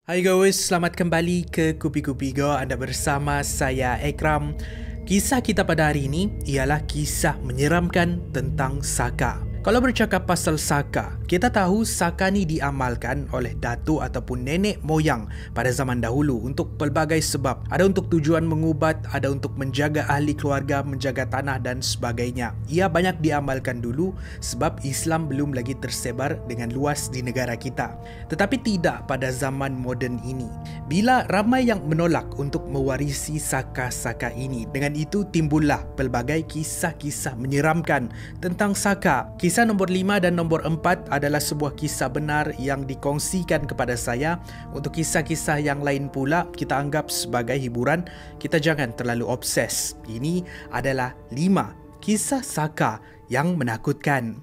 Hai guys, selamat kembali ke Kupi-Kupi Go. Anda bersama saya Ekram. Kisah kita pada hari ini ialah kisah menyeramkan tentang Saka. Kalau bercakap pasal Saka, kita tahu Saka ni diamalkan oleh datuk ataupun nenek moyang pada zaman dahulu untuk pelbagai sebab. Ada untuk tujuan mengubat, ada untuk menjaga ahli keluarga, menjaga tanah dan sebagainya. Ia banyak diamalkan dulu sebab Islam belum lagi tersebar dengan luas di negara kita. Tetapi tidak pada zaman moden ini. Bila ramai yang menolak untuk mewarisi Saka-Saka ini, dengan itu timbullah pelbagai kisah-kisah menyeramkan tentang Saka. Kisah nombor 5 dan nombor 4 adalah sebuah kisah benar yang dikongsikan kepada saya. Untuk kisah-kisah yang lain pula, kita anggap sebagai hiburan. Kita jangan terlalu obses. Ini adalah 5 kisah Saka yang menakutkan.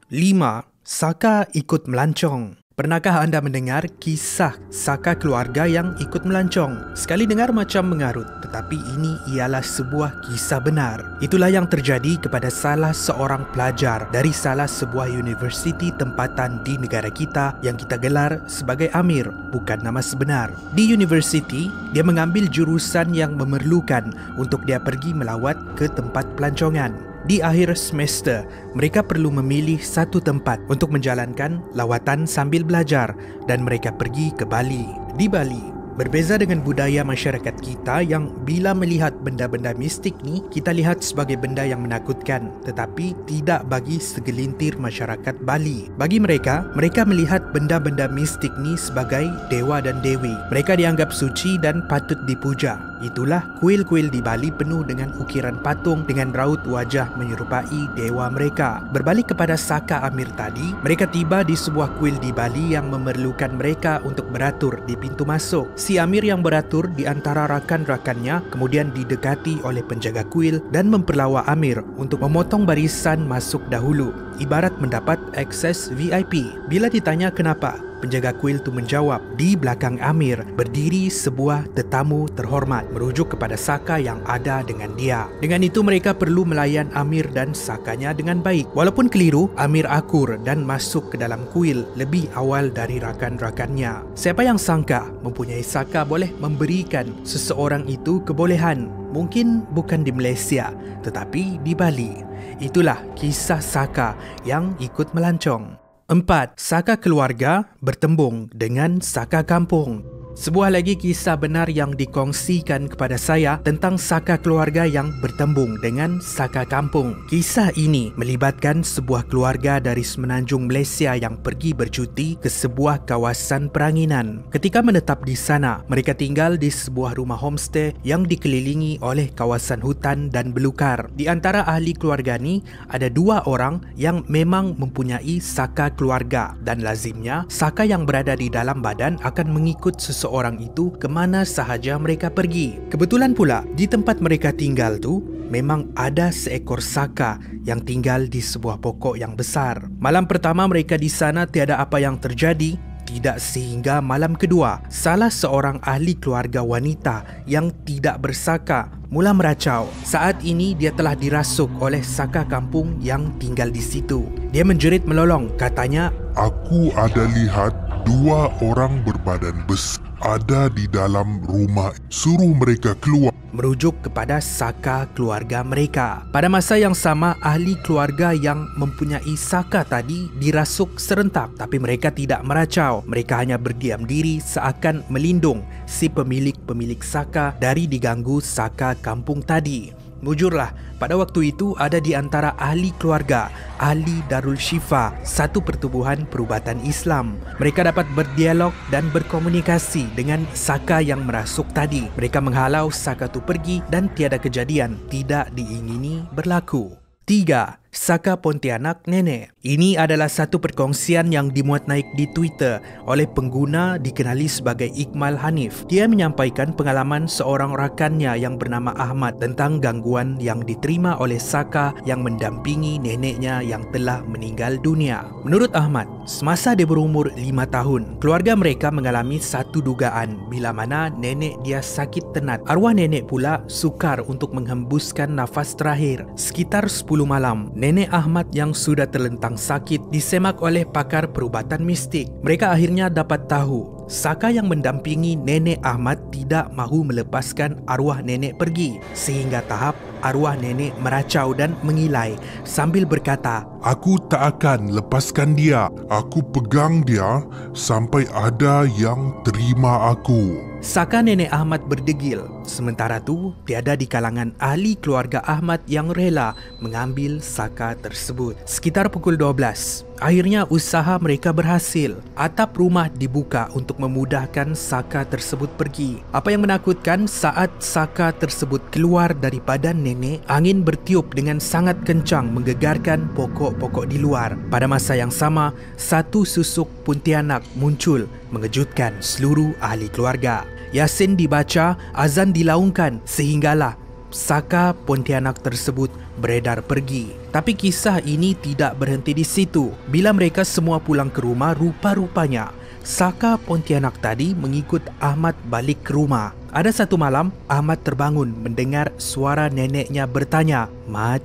5. Saka ikut melancong. Pernahkah anda mendengar kisah Saka keluarga yang ikut melancong? Sekali dengar macam mengarut, tetapi ini ialah sebuah kisah benar. Itulah yang terjadi kepada salah seorang pelajar dari salah sebuah universiti tempatan di negara kita yang kita gelar sebagai Amir, bukan nama sebenar. Di universiti, dia mengambil jurusan yang memerlukan untuk dia pergi melawat ke tempat pelancongan. Di akhir semester, mereka perlu memilih satu tempat untuk menjalankan lawatan sambil belajar dan mereka pergi ke Bali. Di Bali, berbeza dengan budaya masyarakat kita yang bila melihat benda-benda mistik ni, kita lihat sebagai benda yang menakutkan, tetapi tidak bagi segelintir masyarakat Bali. Bagi mereka melihat benda-benda mistik ni sebagai dewa dan dewi. Mereka dianggap suci dan patut dipuja. Itulah kuil-kuil di Bali penuh dengan ukiran patung dengan raut wajah menyerupai dewa mereka. Berbalik kepada Saka Amir tadi, mereka tiba di sebuah kuil di Bali yang memerlukan mereka untuk beratur di pintu masuk. Si Amir yang beratur di antara rakan-rakannya kemudian didekati oleh penjaga kuil dan memperlawa Amir untuk memotong barisan masuk dahulu, ibarat mendapat akses VIP. Bila ditanya kenapa, penjaga kuil itu menjawab, di belakang Amir berdiri sebuah tetamu terhormat, merujuk kepada Saka yang ada dengan dia. Dengan itu mereka perlu melayan Amir dan Sakanya dengan baik. Walaupun keliru, Amir akur dan masuk ke dalam kuil lebih awal dari rakan-rakannya. Siapa yang sangka mempunyai Saka boleh memberikan seseorang itu kebolehan? Mungkin bukan di Malaysia, tetapi di Bali. Itulah kisah Saka yang ikut melancong. 4. Saka keluarga bertembung dengan Saka kampung. Sebuah lagi kisah benar yang dikongsikan kepada saya tentang Saka keluarga yang bertembung dengan Saka kampung. Kisah ini melibatkan sebuah keluarga dari semenanjung Malaysia yang pergi bercuti ke sebuah kawasan peranginan. Ketika menetap di sana, mereka tinggal di sebuah rumah homestay yang dikelilingi oleh kawasan hutan dan belukar. Di antara ahli keluarga ni, ada 2 orang yang memang mempunyai Saka keluarga dan lazimnya Saka yang berada di dalam badan akan mengikut seseorang itu ke mana sahaja mereka pergi. Kebetulan pula di tempat mereka tinggal tu memang ada seekor Saka yang tinggal di sebuah pokok yang besar. Malam pertama mereka di sana tiada apa yang terjadi. Tidak sehingga malam kedua, salah seorang ahli keluarga wanita yang tidak bersaka mula meracau. Saat ini dia telah dirasuk oleh Saka kampung yang tinggal di situ. Dia menjerit melolong, katanya, "Aku ada lihat 2 orang berbadan besar ada di dalam rumah. Suruh mereka keluar." Merujuk kepada Saka keluarga mereka. Pada masa yang sama, ahli keluarga yang mempunyai Saka tadi dirasuk serentak, tapi mereka tidak meracau. Mereka hanya berdiam diri seakan melindung si pemilik Saka dari diganggu Saka kampung tadi. Mujurlah, pada waktu itu ada di antara ahli keluarga, ahli Darul Syifa, satu pertubuhan perubatan Islam. Mereka dapat berdialog dan berkomunikasi dengan Saka yang merasuk tadi. Mereka menghalau Saka itu pergi dan tiada kejadian tidak diingini berlaku. 3. Saka Pontianak Nenek. Ini adalah satu perkongsian yang dimuat naik di Twitter oleh pengguna dikenali sebagai Iqmal Hanif. Dia menyampaikan pengalaman seorang rakannya yang bernama Ahmad tentang gangguan yang diterima oleh Saka yang mendampingi neneknya yang telah meninggal dunia. Menurut Ahmad, semasa dia berumur 5 tahun, keluarga mereka mengalami satu dugaan bila mana nenek dia sakit tenat. Arwah nenek pula sukar untuk menghembuskan nafas terakhir. Sekitar 10 malam, Nenek Ahmad yang sudah terlentang sakit disemak oleh pakar perubatan mistik. Mereka akhirnya dapat tahu Saka yang mendampingi Nenek Ahmad tidak mahu melepaskan arwah nenek pergi, sehingga tahap arwah nenek meracau dan mengilai sambil berkata, "Aku tak akan lepaskan dia. Aku pegang dia sampai ada yang terima aku." Saka Nenek Ahmad berdegil. Sementara tu, tiada di kalangan ahli keluarga Ahmad yang rela mengambil Saka tersebut. Sekitar pukul 12, akhirnya usaha mereka berhasil. Atap rumah dibuka untuk memudahkan Saka tersebut pergi. Apa yang menakutkan, saat Saka tersebut keluar dari badan nenek, angin bertiup dengan sangat kencang menggegarkan pokok-pokok di luar. Pada masa yang sama, satu susuk Pontianak muncul mengejutkan seluruh ahli keluarga. Yasin dibaca, azan dilaungkan sehinggalah Saka Pontianak tersebut beredar pergi. Tapi kisah ini tidak berhenti di situ. Bila mereka semua pulang ke rumah, rupa-rupanya Saka Pontianak tadi mengikut Ahmad balik ke rumah. Ada satu malam, Ahmad terbangun mendengar suara neneknya bertanya, "Mat,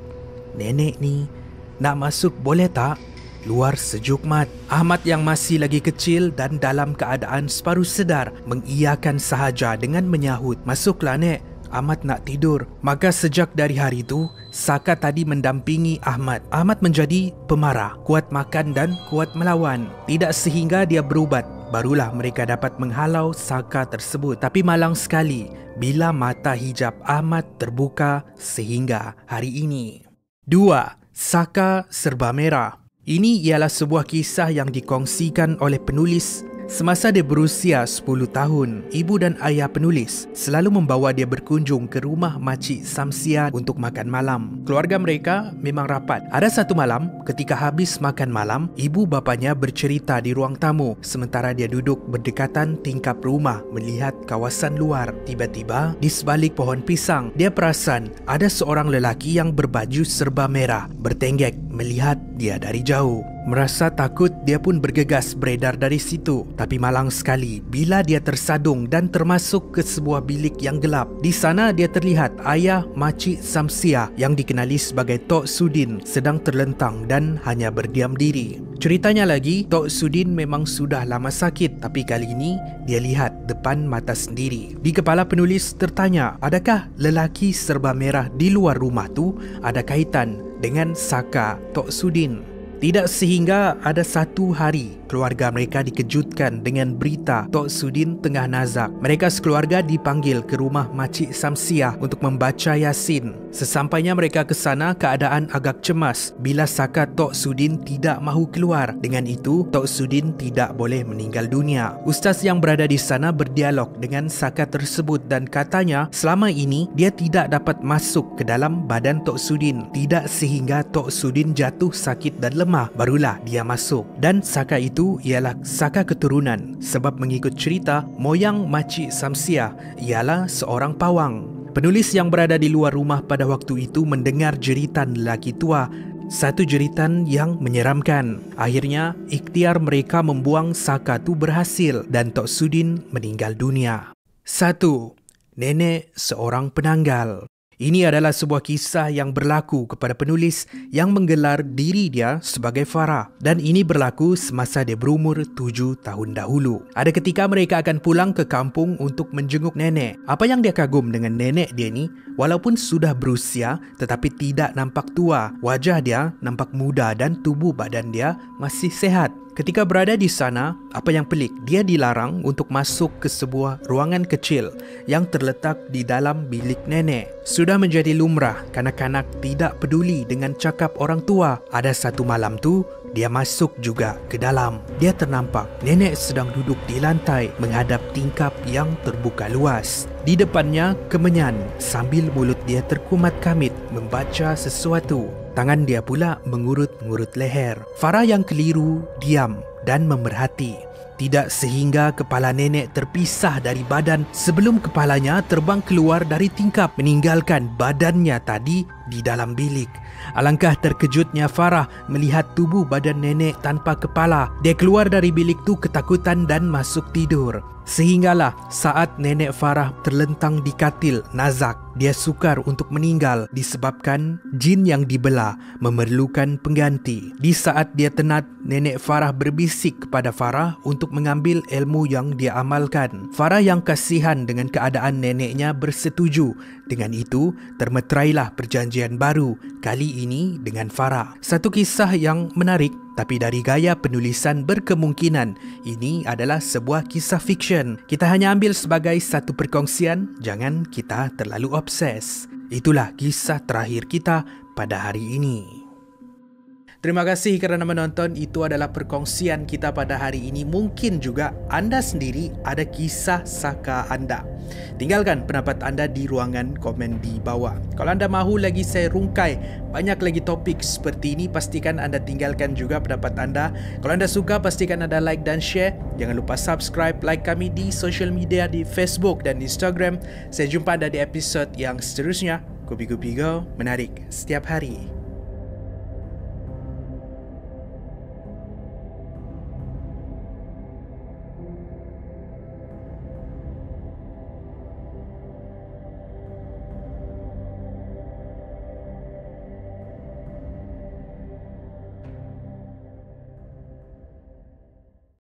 nenek ni nak masuk boleh tak? Luar sejuk, Mat." Ahmad yang masih lagi kecil dan dalam keadaan separuh sedar mengiyakan sahaja dengan menyahut, "Masuklah, Nek. Ahmad nak tidur." Maka sejak dari hari itu, Saka tadi mendampingi Ahmad. Ahmad menjadi pemarah, kuat makan dan kuat melawan. Tidak sehingga dia berubat, barulah mereka dapat menghalau Saka tersebut. Tapi malang sekali bila mata hijab Ahmad terbuka sehingga hari ini. 2. Saka Serba Merah. Ini ialah sebuah kisah yang dikongsikan oleh penulis semasa dia berusia 10 tahun. Ibu dan ayah penulis selalu membawa dia berkunjung ke rumah Makcik Samsia untuk makan malam. Keluarga mereka memang rapat. Ada satu malam, ketika habis makan malam, ibu bapanya bercerita di ruang tamu sementara dia duduk berdekatan tingkap rumah melihat kawasan luar. Tiba-tiba, di sebalik pohon pisang, dia perasan ada seorang lelaki yang berbaju serba merah bertenggek melihat dia dari jauh. Merasa takut, dia pun bergegas beredar dari situ. Tapi malang sekali bila dia tersadung dan termasuk ke sebuah bilik yang gelap. Di sana dia terlihat ayah Makcik Samsia yang dikenali sebagai Tok Sudin sedang terlentang dan hanya berdiam diri. Ceritanya lagi, Tok Sudin memang sudah lama sakit, tapi kali ini dia lihat depan mata sendiri. Di kepala penulis tertanya, adakah lelaki serba merah di luar rumah tu ada kaitan dengan Saka Tok Sudin? Tidak sehingga ada satu hari keluarga mereka dikejutkan dengan berita Tok Sudin tengah nazak. Mereka sekeluarga dipanggil ke rumah Makcik Samsia untuk membaca Yasin. Sesampainya mereka ke sana, keadaan agak cemas bila Saka Tok Sudin tidak mahu keluar. Dengan itu, Tok Sudin tidak boleh meninggal dunia. Ustaz yang berada di sana berdialog dengan Saka tersebut dan katanya selama ini dia tidak dapat masuk ke dalam badan Tok Sudin. Tidak sehingga Tok Sudin jatuh sakit dan lemah, barulah dia masuk. Dan Saka itu ialah Saka keturunan, sebab mengikut cerita, moyang Makcik Samsia ialah seorang pawang. Penulis yang berada di luar rumah pada waktu itu mendengar jeritan lelaki tua, satu jeritan yang menyeramkan. Akhirnya, ikhtiar mereka membuang Saka itu berhasil dan Tok Sudin meninggal dunia. 1. Nenek seorang penanggal. Ini adalah sebuah kisah yang berlaku kepada penulis yang menggelar diri dia sebagai Farah. Dan ini berlaku semasa dia berumur 7 tahun dahulu. Ada ketika mereka akan pulang ke kampung untuk menjenguk nenek. Apa yang dia kagum dengan nenek dia ni, walaupun sudah berusia tetapi tidak nampak tua. Wajah dia nampak muda dan tubuh badan dia masih sehat. Ketika berada di sana, apa yang pelik, dia dilarang untuk masuk ke sebuah ruangan kecil yang terletak di dalam bilik nenek. Sudah menjadi lumrah, kanak-kanak tidak peduli dengan cakap orang tua. Ada satu malam tu, dia masuk juga ke dalam. Dia ternampak nenek sedang duduk di lantai menghadap tingkap yang terbuka luas. Di depannya kemenyan sambil mulut dia terkumat kamit membaca sesuatu. Tangan dia pula mengurut-ngurut leher. Farah yang keliru diam dan memerhati. Tidak sehingga kepala nenek terpisah dari badan sebelum kepalanya terbang keluar dari tingkap meninggalkan badannya tadi di dalam bilik. Alangkah terkejutnya Farah melihat tubuh badan nenek tanpa kepala. Dia keluar dari bilik tu ketakutan dan masuk tidur. Sehinggalah saat nenek Farah terlentang di katil nazak dia sukar untuk meninggal disebabkan jin yang dibelah memerlukan pengganti. Di saat dia tenat, nenek Farah berbisik kepada Farah untuk mengambil ilmu yang dia amalkan. Farah yang kasihan dengan keadaan neneknya bersetuju. Dengan itu, termeterailah perjanjian baru, kali ini dengan Farah. Satu kisah yang menarik, tapi dari gaya penulisan berkemungkinan ini adalah sebuah kisah fiksyen. Kita hanya ambil sebagai satu perkongsian, jangan kita terlalu obses. Itulah kisah terakhir kita pada hari ini. Terima kasih kerana menonton. Itu adalah perkongsian kita pada hari ini. Mungkin juga anda sendiri ada kisah saka anda. Tinggalkan pendapat anda di ruangan komen di bawah. Kalau anda mahu lagi saya rungkai banyak lagi topik seperti ini, pastikan anda tinggalkan juga pendapat anda. Kalau anda suka, pastikan anda like dan share. Jangan lupa subscribe, like kami di social media di Facebook dan Instagram. Saya jumpa anda di episod yang seterusnya. Kopi Kopi Go, menarik setiap hari.